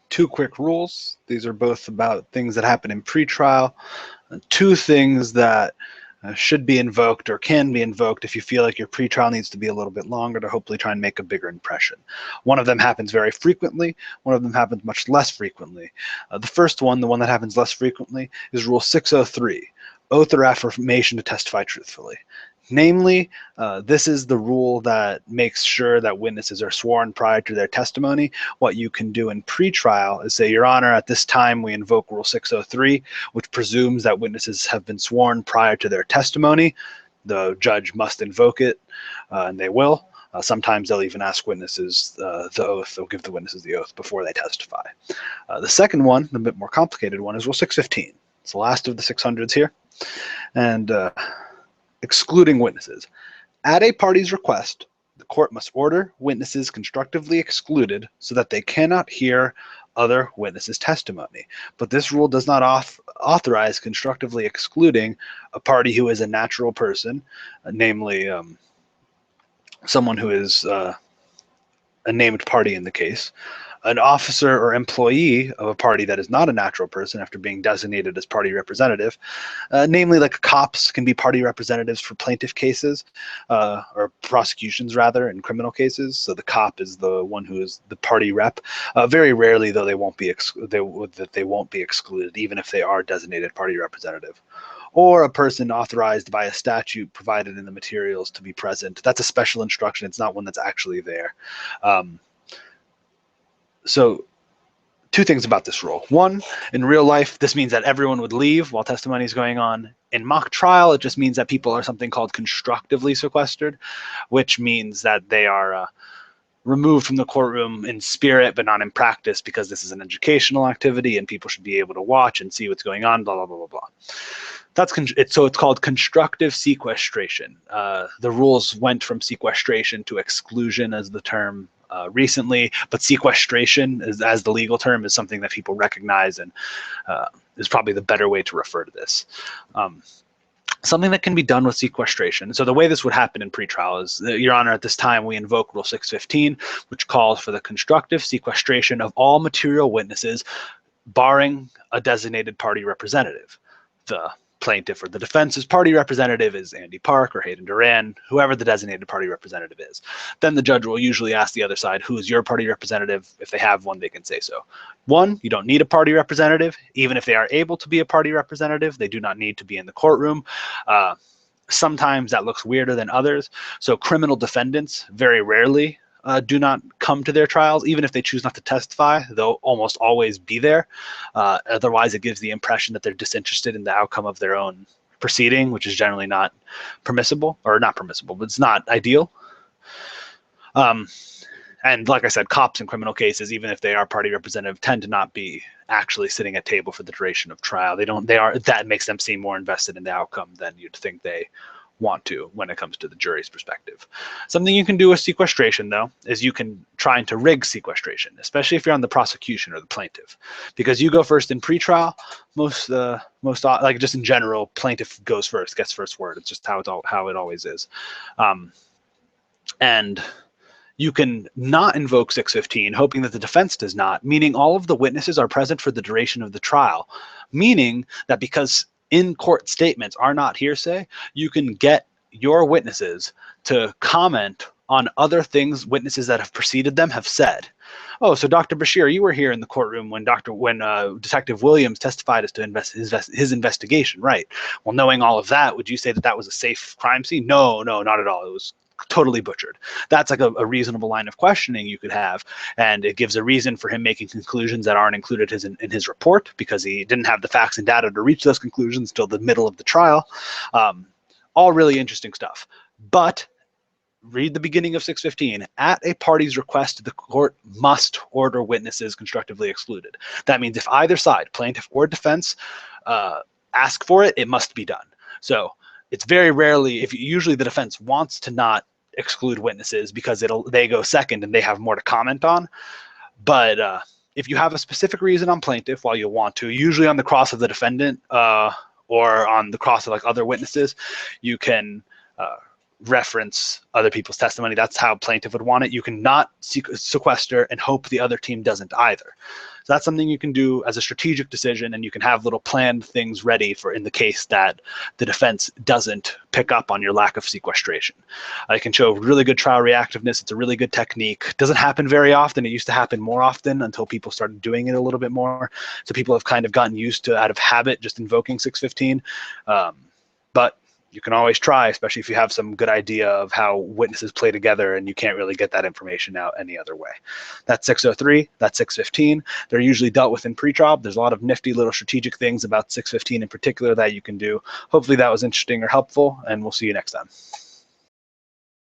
two quick rules. These are both about things that happen in pretrial. Two things that should be invoked or can be invoked if you feel like your pretrial needs to be a little bit longer to hopefully try and make a bigger impression. One of them happens very frequently. One of them happens much less frequently. The first one, the one that happens less frequently, is Rule 603, oath or affirmation to testify truthfully. Namely, this is the rule that makes sure that witnesses are sworn prior to their testimony. What you can do in pretrial is say, Your Honor, at this time we invoke Rule 603, which presumes that witnesses have been sworn prior to their testimony. The judge must invoke it, and they will. Sometimes they'll even ask witnesses the oath. They'll give the witnesses the oath before they testify. The second one, the bit more complicated one, is Rule 615. It's the last of the 600s here. And excluding witnesses. At a party's request, the court must order witnesses constructively excluded so that they cannot hear other witnesses' testimony. But this rule does not authorize constructively excluding a party who is a natural person, namely someone who is a named party in the case, an officer or employee of a party that is not a natural person after being designated as party representative, namely like cops can be party representatives for plaintiff cases, or prosecutions rather, in criminal cases. So the cop is the one who is the party rep. Very rarely, though, they won't be excluded, even if they are designated party representative. Or a person authorized by a statute provided in the materials to be present. That's a special instruction. It's not one that's actually there. So two things about this rule. One, in real life, this means that everyone would leave while testimony is going on. In mock trial, it just means that people are something called constructively sequestered, which means that they are removed from the courtroom in spirit but not in practice, because this is an educational activity and people should be able to watch and see what's going on, blah, blah, blah, blah, blah. So it's called constructive sequestration. The rules went from sequestration to exclusion as the term recently, but sequestration as the legal term is something that people recognize and is probably the better way to refer to this. Something that can be done with sequestration. So the way this would happen in pretrial is, Your Honor, at this time we invoke Rule 615, which calls for the constructive sequestration of all material witnesses, barring a designated party representative. The plaintiff or the defense's party representative is Andy Park or Hayden Duran, whoever the designated party representative is. Then the judge will usually ask the other side, who is your party representative? If they have one, they can say so. One, you don't need a party representative. Even if they are able to be a party representative, they do not need to be in the courtroom. Sometimes that looks weirder than others. So criminal defendants very rarely do not come to their trials. Even if they choose not to testify, they'll almost always be there. Otherwise, it gives the impression that they're disinterested in the outcome of their own proceeding, which is generally not permissible, or not permissible, but it's not ideal. And like I said, cops in criminal cases, even if they are party representative, tend to not be actually sitting at table for the duration of trial. That makes them seem more invested in the outcome than you'd think they want to when it comes to the jury's perspective. Something you can do with sequestration, though, is you can try to rig sequestration, especially if you're on the prosecution or the plaintiff, because you go first in pretrial. Most like just in general, plaintiff goes first, gets first word. It's just how it always is, and you can not invoke 615, hoping that the defense does not, meaning all of the witnesses are present for the duration of the trial, meaning that because in-court statements are not hearsay, you can get your witnesses to comment on other things witnesses that have preceded them have said. Oh, so Dr. Bashir, you were here in the courtroom when Detective Williams testified as to his investigation, right? Well, knowing all of that, would you say that that was a safe crime scene? No, not at all. It was totally butchered. That's like a reasonable line of questioning you could have, and it gives a reason for him making conclusions that aren't included in his report, because he didn't have the facts and data to reach those conclusions till the middle of the trial. All really interesting stuff. But read the beginning of 615. At a party's request, the court must order witnesses constructively excluded. That means if either side, plaintiff or defense, ask for it, it must be done. So it's very rarely, usually the defense wants to not exclude witnesses because they go second and they have more to comment on. But if you have a specific reason on plaintiff, while you'll want to, usually on the cross of the defendant or on the cross of like other witnesses, you can reference other people's testimony. That's how plaintiff would want it. You can not sequester and hope the other team doesn't either. So that's something you can do as a strategic decision, and you can have little planned things ready for in the case that the defense doesn't pick up on your lack of sequestration. It can show really good trial reactiveness. It's a really good technique. It doesn't happen very often. It used to happen more often until people started doing it a little bit more. So people have kind of gotten used to, out of habit, just invoking 615. But you can always try, especially if you have some good idea of how witnesses play together and you can't really get that information out any other way. That's 603, that's 615. They're usually dealt with in pretrial. There's a lot of nifty little strategic things about 615 in particular that you can do. Hopefully that was interesting or helpful, and we'll see you next time.